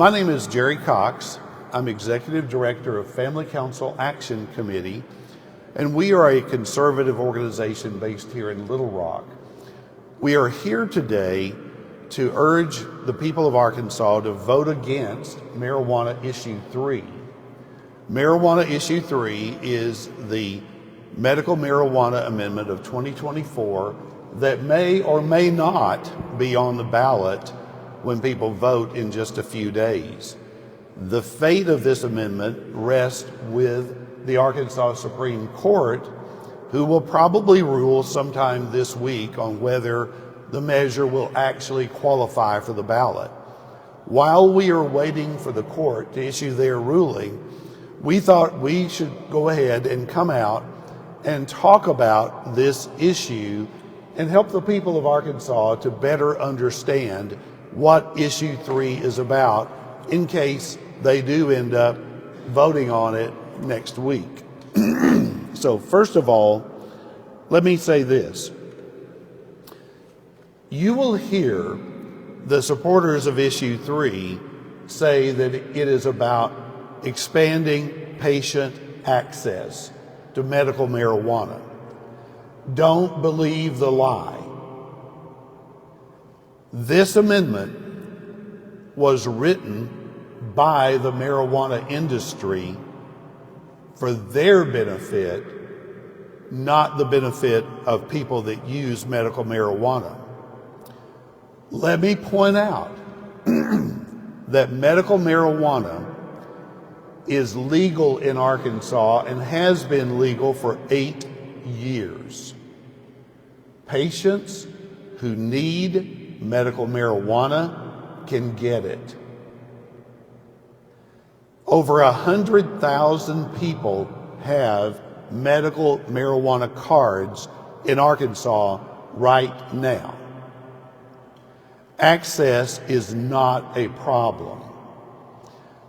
My name is Jerry Cox. I'm Executive Director of Family Council Action Committee, and we are a conservative organization based here in Little Rock. We are here today to urge the people of Arkansas to vote against Marijuana Issue 3. Marijuana Issue 3 is the Medical Marijuana Amendment of 2024 that may or may not be on the ballot when people vote in just a few days. The fate of this amendment rests with the Arkansas Supreme Court, who will probably rule sometime this week on whether the measure will actually qualify for the ballot. While we are waiting for the court to issue their ruling, we thought we should go ahead and come out and talk about this issue and help the people of Arkansas to better understand what Issue 3 is about in case they do end up voting on it next week. So first of all, let me say this. You will hear the supporters of Issue 3 say that it is about expanding patient access to medical marijuana. Don't believe the lie. This amendment was written by the marijuana industry for their benefit, not the benefit of people that use medical marijuana. Let me point out that medical marijuana is legal in Arkansas and has been legal for 8 years. Patients who need medical marijuana can get it. Over 100,000 people have medical marijuana cards in Arkansas right now. Access is not a problem.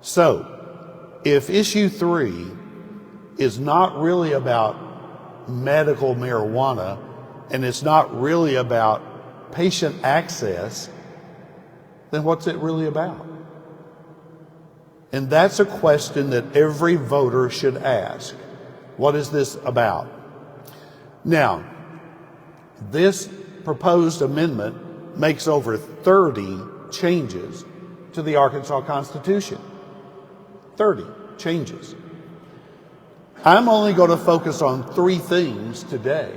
So, if Issue 3 is not really about medical marijuana and it's not really about patient access, then what's it really about? And that's a question that every voter should ask. What is this about? Now, this proposed amendment makes over 30 changes to the Arkansas Constitution. 30 changes. I'm only going to focus on 3 things today,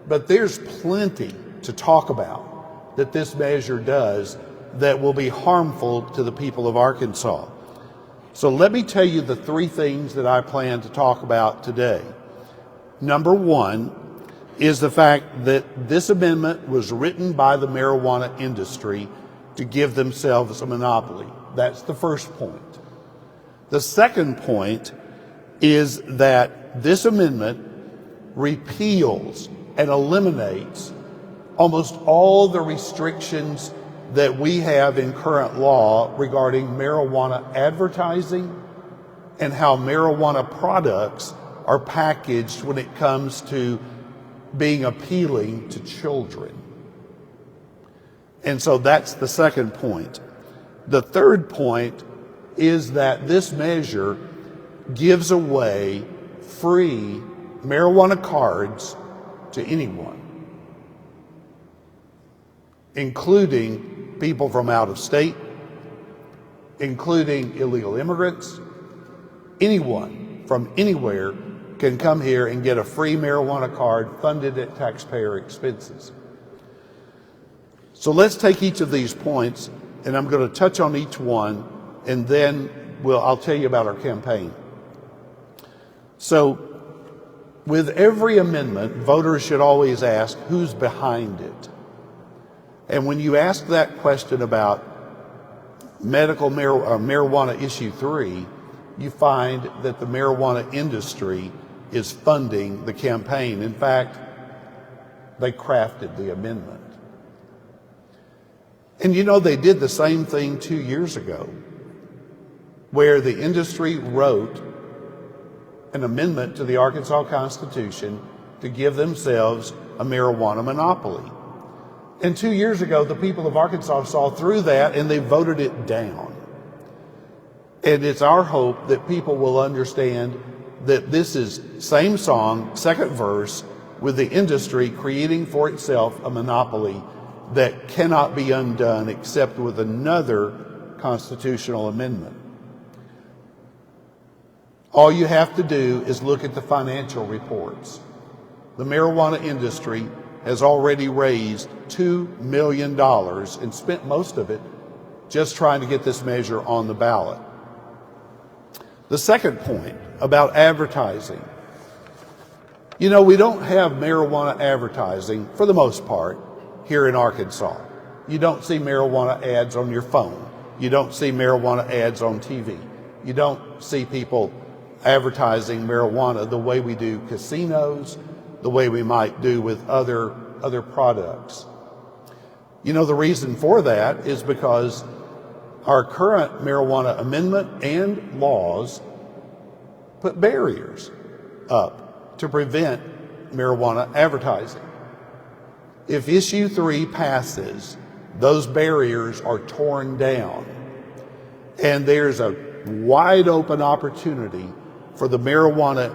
but there's plenty to talk about that this measure does that will be harmful to the people of Arkansas. So let me tell you the 3 things that I plan to talk about today. Number 1 is the fact that this amendment was written by the marijuana industry to give themselves a monopoly. That's the first point. The second point is that this amendment repeals and eliminates almost all the restrictions that we have in current law regarding marijuana advertising and how marijuana products are packaged when it comes to being appealing to children. And so that's the second point. The third point is that this measure gives away free marijuana cards to anyone, including people from out of state, including illegal immigrants. Anyone from anywhere can come here and get a free marijuana card funded at taxpayer expenses. So let's take each of these points, and I'm going to touch on each one, and then I'll tell you about our campaign. So with every amendment, voters should always ask, who's behind it? And when you ask that question about marijuana Issue 3, you find that the marijuana industry is funding the campaign. In fact, they crafted the amendment. And you know, they did the same thing 2 years ago, where the industry wrote an amendment to the Arkansas Constitution to give themselves a marijuana monopoly. And 2 years ago, the people of Arkansas saw through that and they voted it down. And it's our hope that people will understand that this is same song, second verse, with the industry creating for itself a monopoly that cannot be undone except with another constitutional amendment. All you have to do is look at the financial reports. The marijuana industry has already raised $2 million and spent most of it just trying to get this measure on the ballot. The second point about advertising. You know, we don't have marijuana advertising, for the most part, here in Arkansas. You don't see marijuana ads on your phone. You don't see marijuana ads on TV. You don't see people advertising marijuana the way we do casinos, the way we might do with other products. You know, the reason for that is because our current marijuana amendment and laws put barriers up to prevent marijuana advertising. If issue 3 passes, those barriers are torn down, and there's a wide open opportunity for the marijuana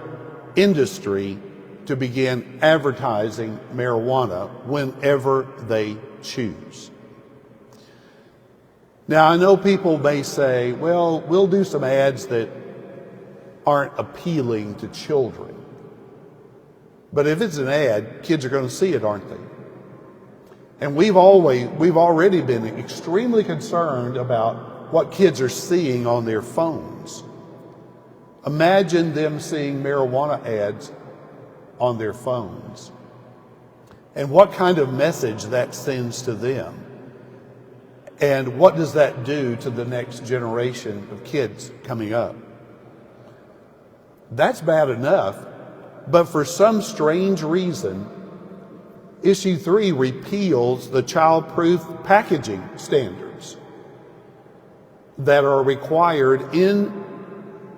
industry to begin advertising marijuana whenever they choose. Now, I know people may say, well, we'll do some ads that aren't appealing to children. But if it's an ad, kids are going to see it, aren't they? And we've already been extremely concerned about what kids are seeing on their phones. Imagine them seeing marijuana ads on their phones, and what kind of message that sends to them. And what does that do to the next generation of kids coming up? That's bad enough, but for some strange reason, issue 3 repeals the child-proof packaging standards that are required in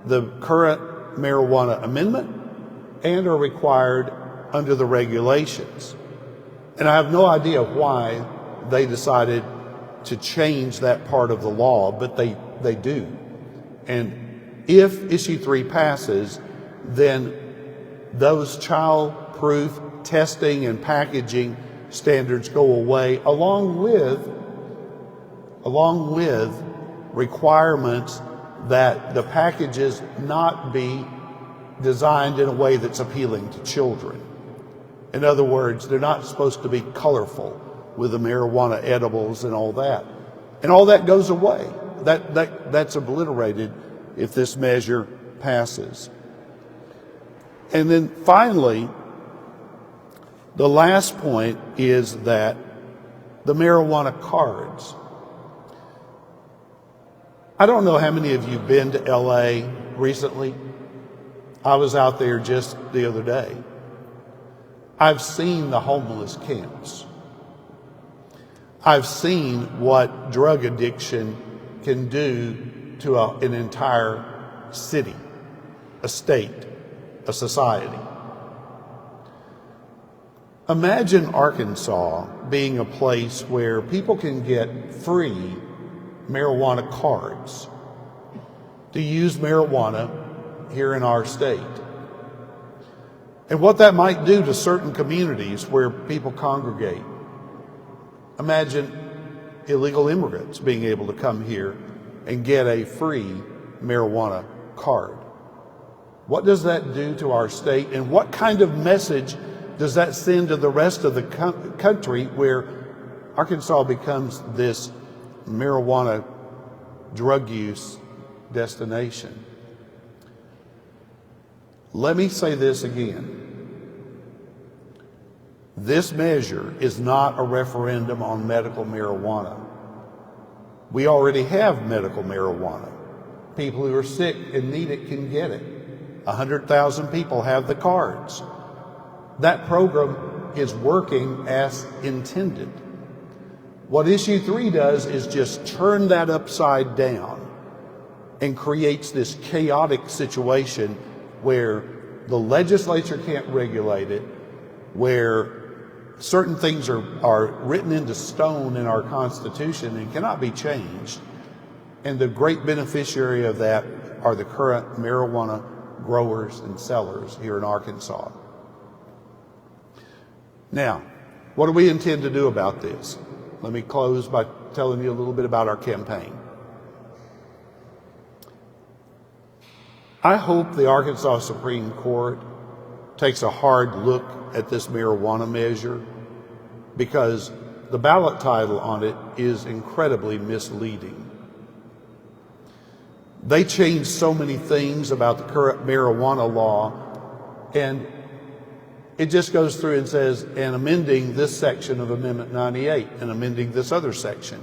the current marijuana amendment and are required under the regulations. And I have no idea why they decided to change that part of the law, but they do. And if issue 3 passes, then those child-proof testing and packaging standards go away, along with requirements that the packages not be designed in a way that's appealing to children. In other words, they're not supposed to be colorful with the marijuana edibles and all that. And all that goes away. That's obliterated if this measure passes. And then finally, the last point is that the marijuana cards. I don't know how many of you have been to LA recently. I was out there just the other day. I've seen the homeless camps. I've seen what drug addiction can do to an entire city, a state, a society. Imagine Arkansas being a place where people can get free marijuana cards to use marijuana here in our state. And what that might do to certain communities where people congregate. Imagine illegal immigrants being able to come here and get a free marijuana card. What does that do to our state, and what kind of message does that send to the rest of the country, where Arkansas becomes this marijuana drug use destination? Let me say this again. This measure is not a referendum on medical marijuana. We already have medical marijuana. People who are sick and need it can get it. 100,000 people have the cards. That program is working as intended. What issue 3 does is just turn that upside down and creates this chaotic situation where the legislature can't regulate it, where certain things are written into stone in our Constitution and cannot be changed, And the great beneficiary of that are the current marijuana growers and sellers here in Arkansas. Now, what do we intend to do about this? Let me close by telling you a little bit about our campaign. I hope the Arkansas Supreme Court takes a hard look at this marijuana measure, because the ballot title on it is incredibly misleading. They changed so many things about the current marijuana law, and it just goes through and says, and amending this section of Amendment 98 and amending this other section.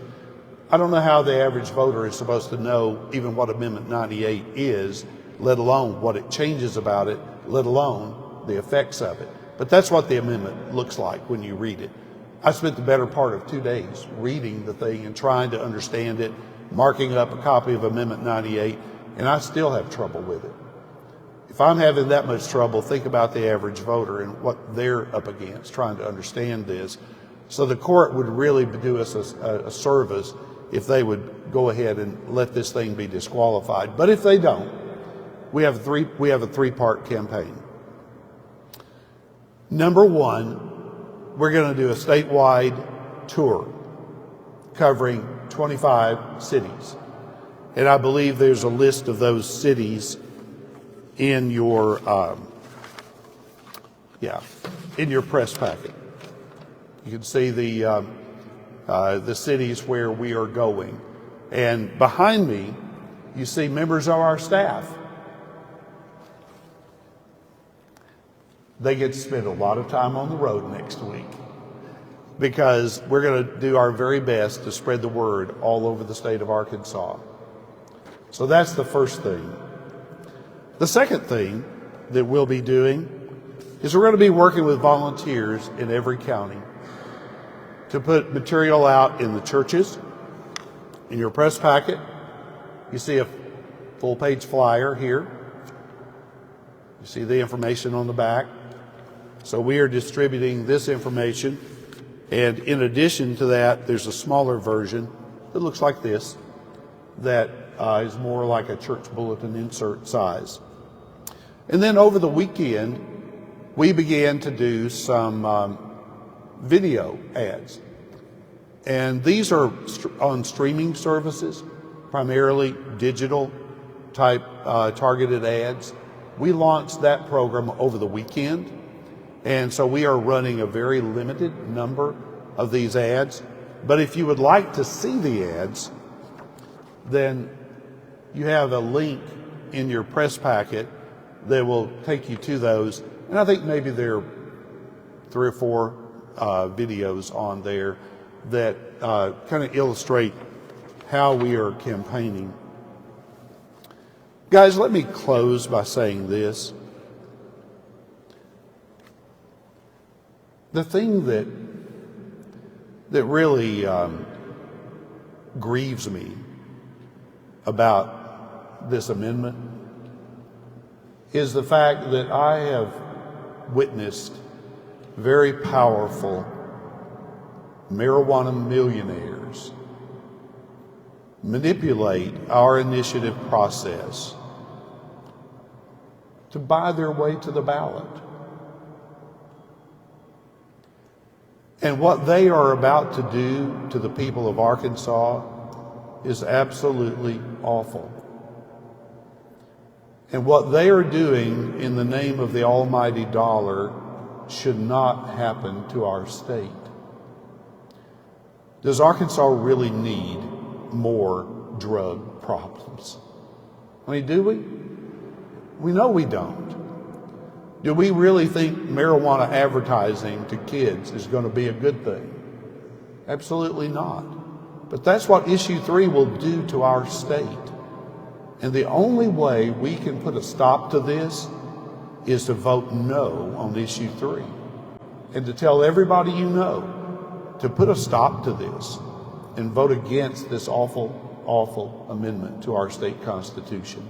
I don't know how the average voter is supposed to know even what Amendment 98 is, let alone what it changes about it, let alone the effects of it. But that's what the amendment looks like when you read it. I spent the better part of 2 days reading the thing and trying to understand it, marking up a copy of Amendment 98, and I still have trouble with it. If I'm having that much trouble, think about the average voter and what they're up against trying to understand this. So the court would really do us a service if they would go ahead and let this thing be disqualified. But if they don't, we have a three-part campaign. Number one, we're going to do a statewide tour covering 25 cities. And I believe there's a list of those cities in your press packet. You can see the cities where we are going. And behind me, you see members of our staff. They get to spend a lot of time on the road next week, because we're going to do our very best to spread the word all over the state of Arkansas. So that's the first thing. The second thing that we'll be doing is we're going to be working with volunteers in every county to put material out in the churches. In your press packet, you see a full-page flyer here. You see the information on the back. So we are distributing this information, and in addition to that, there's a smaller version that looks like this, that is more like a church bulletin insert size. And then over the weekend, we began to do some video ads. And these are on streaming services, primarily digital type targeted ads. We launched that program over the weekend. And so we are running a very limited number of these ads. But if you would like to see the ads, then you have a link in your press packet that will take you to those. And I think maybe there are 3 or 4 videos on there that kind of illustrate how we are campaigning. Guys, let me close by saying this. The thing that really grieves me about this amendment is the fact that I have witnessed very powerful marijuana millionaires manipulate our initiative process to buy their way to the ballot. And what they are about to do to the people of Arkansas is absolutely awful. And what they are doing in the name of the almighty dollar should not happen to our state. Does Arkansas really need more drug problems? I mean, do we? We know we don't. Do we really think marijuana advertising to kids is going to be a good thing? Absolutely not. But that's what Issue 3 will do to our state. And the only way we can put a stop to this is to vote no on Issue 3. And to tell everybody you know to put a stop to this and vote against this awful, awful amendment to our state constitution.